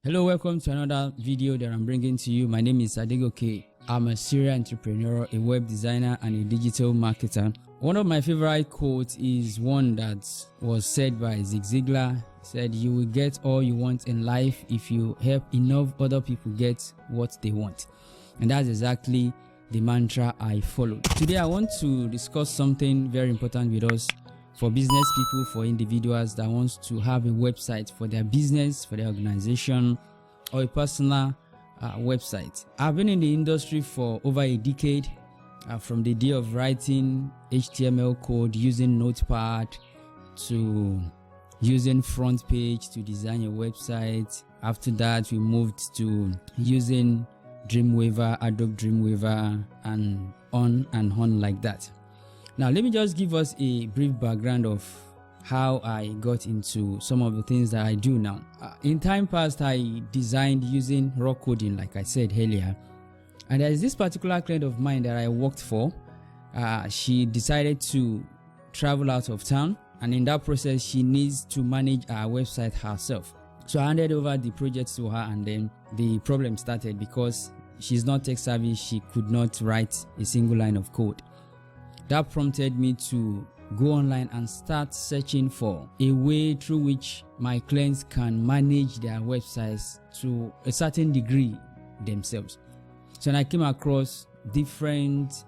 Hello, welcome to another video that I'm bringing to you. My name is Adegoke. I'm a serial entrepreneur, a web designer, and a digital marketer. One of my favorite quotes is one that was said by Zig Ziglar. He said, "You will get all you want in life if you help enough other people get what they want." And that's exactly the mantra I follow. Today, I want to discuss something very important with us for business people, for individuals that wants to have a website for their business, for their organization, or a personal website. I've been in the industry for over a decade, from the day of writing HTML code using Notepad to using front page to design your website. After that, we moved to using Dreamweaver, Adobe Dreamweaver, and on like that. Now, let me just give us a brief background of how I got into some of the things that I do now. In time past, I designed using raw coding, like I said earlier. And there is this particular client of mine that I worked for. She decided to travel out of town, and in that process, she needs to manage our website herself. So I handed over the project to her, and then the problem started because she's not tech savvy. She could not write a single line of code. That prompted me to go online and start searching for a way through which my clients can manage their websites to a certain degree themselves. So when I came across different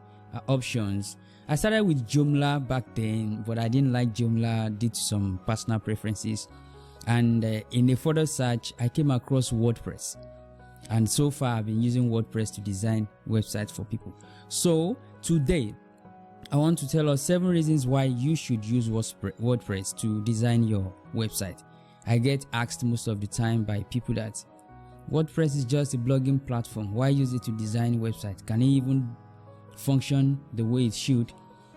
options, I started with Joomla back then, but I didn't like Joomla due to some personal preferences. And in a further search, I came across WordPress. And so far, I've been using WordPress to design websites for people. So today, I want to tell us 7 reasons why you should use WordPress to design your website. I get asked most of the time by people that WordPress is just a blogging platform. Why use it to design websites? Can it even function the way it should?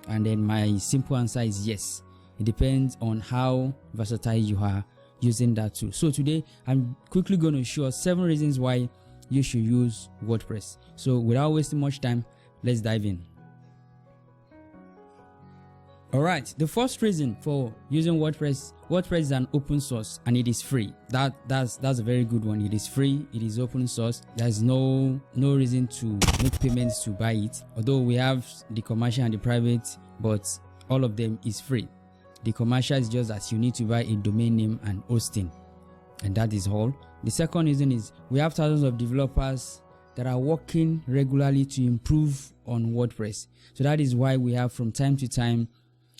And then my simple answer is yes. It depends on how versatile you are using that tool. So today, I'm quickly going to show us 7 reasons why you should use WordPress. So without wasting much time, let's dive in. Alright, the first reason for using WordPress is an open source and it is free. That's a very good one. It is free, it is open source. There's no reason to make payments to buy it. Although we have the commercial and the private, but all of them is free. The commercial is just that you need to buy a domain name and hosting, and that is all. The second reason is we have thousands of developers that are working regularly to improve on WordPress. So that is why we have from time to time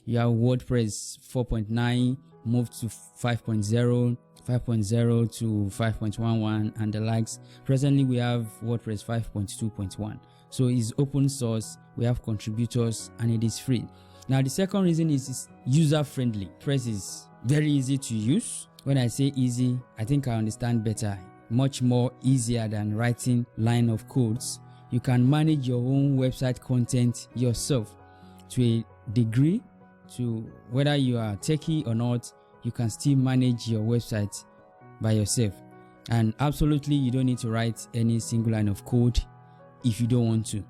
you have WordPress 4.9 moved to 5.0, 5.0 to 5.11 and the likes. Presently we have WordPress 5.2.1. So it's open source, we have contributors, and it is free. Now the second reason is it's user friendly. WordPress is very easy to use. When I say easy, I think I understand better. Much more easier than writing line of codes. You can manage your own website content yourself to a degree. To whether you are techie or not, you can still manage your website by yourself. And absolutely, you don't need to write any single line of code if you don't want to.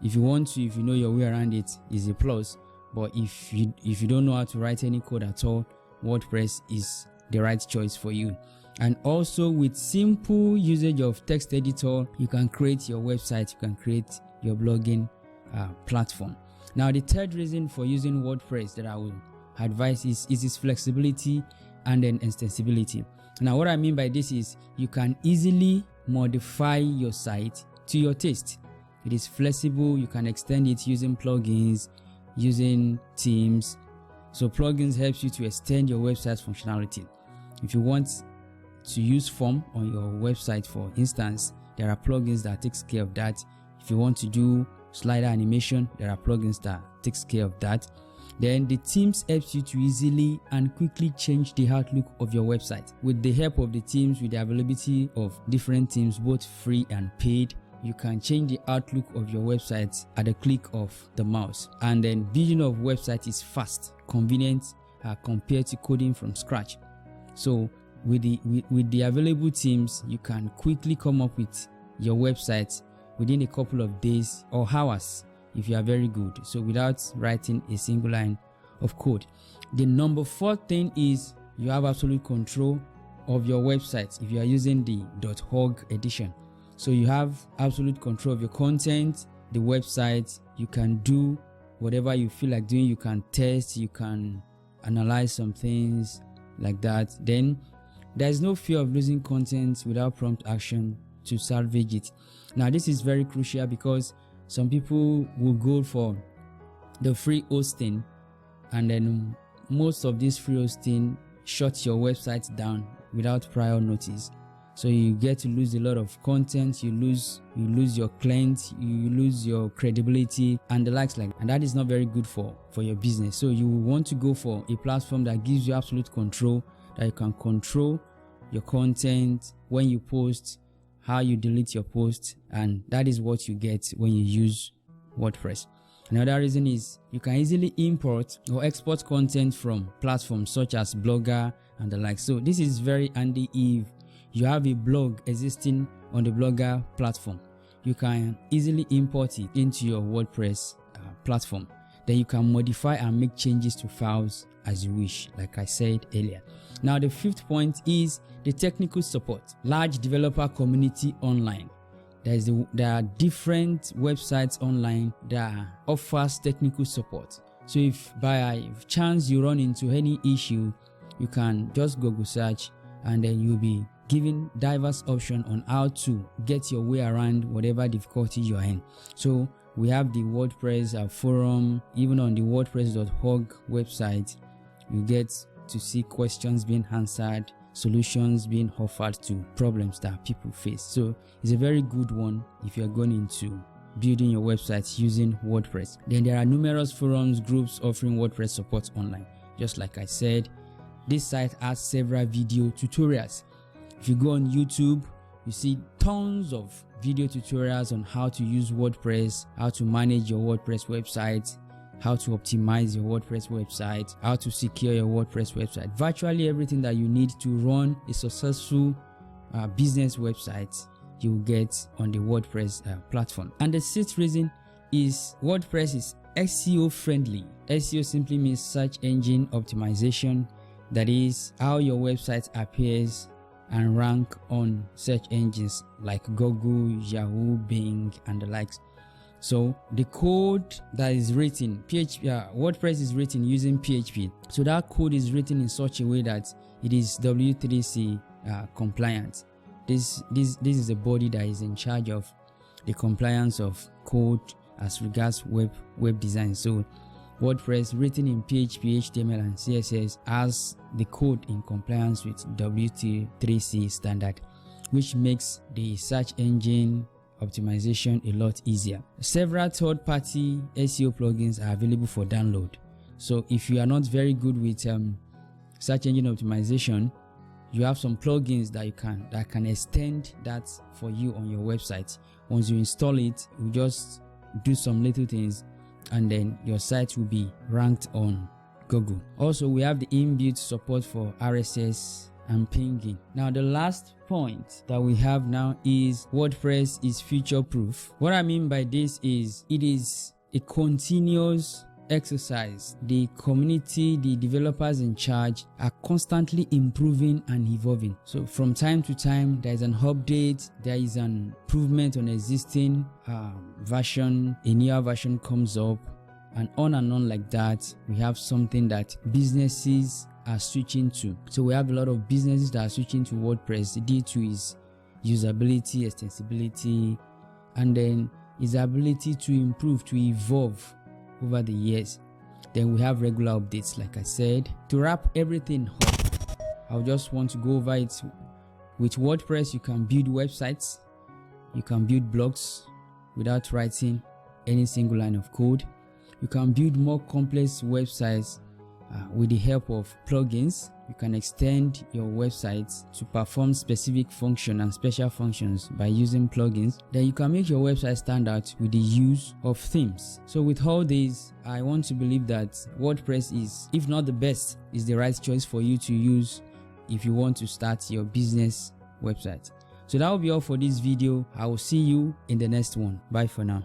If you want to, if you know your way around it, is a plus. But if you don't know how to write any code at all, WordPress is the right choice for you. And also with simple usage of text editor, you can create your website, you can create your blogging platform. Now the third reason for using WordPress that I will advise is its flexibility and then extensibility. Now what I mean by this is you can easily modify your site to your taste. It is flexible, you can extend it using plugins, using themes. So plugins helps you to extend your website's functionality. If you want to use form on your website, for instance, there are plugins that takes care of that. If you want to do slider animation, there are plugins that takes care of that. Then the themes helps you to easily and quickly change the outlook of your website. With the help of the themes, with the availability of different themes, both free and paid, you can change the outlook of your website at a click of the mouse. And then building of website is fast, convenient compared to coding from scratch. So with the available themes, you can quickly come up with your website within a couple of days or hours if you are very good. So without writing a single line of code. The number 4 thing is you have absolute control of your website if you are using the .org edition. So you have absolute control of your content, the website. You can do whatever you feel like doing. You can test, you can analyze some things like that. Then there's no fear of losing content without prompt action to salvage it. Now this is very crucial because some people will go for the free hosting, and then most of this free hosting shuts your website down without prior notice. So you get to lose a lot of content, you lose your clients, you lose your credibility and the likes like that. And that is not very good for your business. So you want to go for a platform that gives you absolute control, that you can control your content, when you post, how you delete your post, and that is what you get when you use WordPress. Another reason is you can easily import or export content from platforms such as Blogger and the like. So this is very handy if you have a blog existing on the Blogger platform. You can easily import it into your WordPress platform. Then you can modify and make changes to files as you wish, like I said earlier. Now the 5th point is the technical support. Large developer community online. There are different websites online that offers technical support. So if by chance you run into any issue, you can just Google search and then you'll be given diverse options on how to get your way around whatever difficulty you are in. So we have the WordPress forum. Even on the wordpress.org website, you get to see questions being answered, solutions being offered to problems that people face. So it's a very good one if you're going into building your website using WordPress. Then there are numerous forums, groups offering WordPress support online. Just like I said, this site has several video tutorials. If you go on YouTube, you see tons of video tutorials on how to use WordPress, how to manage your WordPress website, how to optimize your WordPress website, how to secure your WordPress website. Virtually everything that you need to run a successful business website, you will get on the WordPress platform. And the 6th reason is WordPress is SEO friendly. SEO simply means search engine optimization. That is how your website appears and rank on search engines like Google, Yahoo, Bing, and the likes. So the code that is written, WordPress is written using PHP. So that code is written in such a way that it is W3C compliant. This is a body that is in charge of the compliance of code as regards web design. So WordPress written in PHP, HTML, and CSS has the code in compliance with W3C standard, which makes the search engine optimization a lot easier. Several third-party SEO plugins are available for download. So if you are not very good with search engine optimization, you have some plugins that can extend that for you on your website. Once you install it, you just do some little things and then your site will be ranked on Google. Also, we have the inbuilt support for RSS and pinging. Now the last point that we have now is WordPress is future proof. What I mean by this is it is a continuous exercise. The community, the developers in charge are constantly improving and evolving. So from time to time there is an update, there is an improvement on existing version, a newer version comes up, and on like that. We have something that businesses are switching to. So we have a lot of businesses that are switching to WordPress due to its usability, extensibility, and then its ability to improve, to evolve over the years. Then we have regular updates, like I said. To wrap everything up, I just want to go over it. With WordPress, you can build websites, you can build blogs without writing any single line of code. You can build more complex websites with the help of plugins. You can extend your websites to perform specific functions and special functions by using plugins. Then you can make your website stand out with the use of themes. So with all these, I want to believe that WordPress is, if not the best, is the right choice for you to use if you want to start your business website. So that will be all for this video. I will see you in the next one. Bye for now.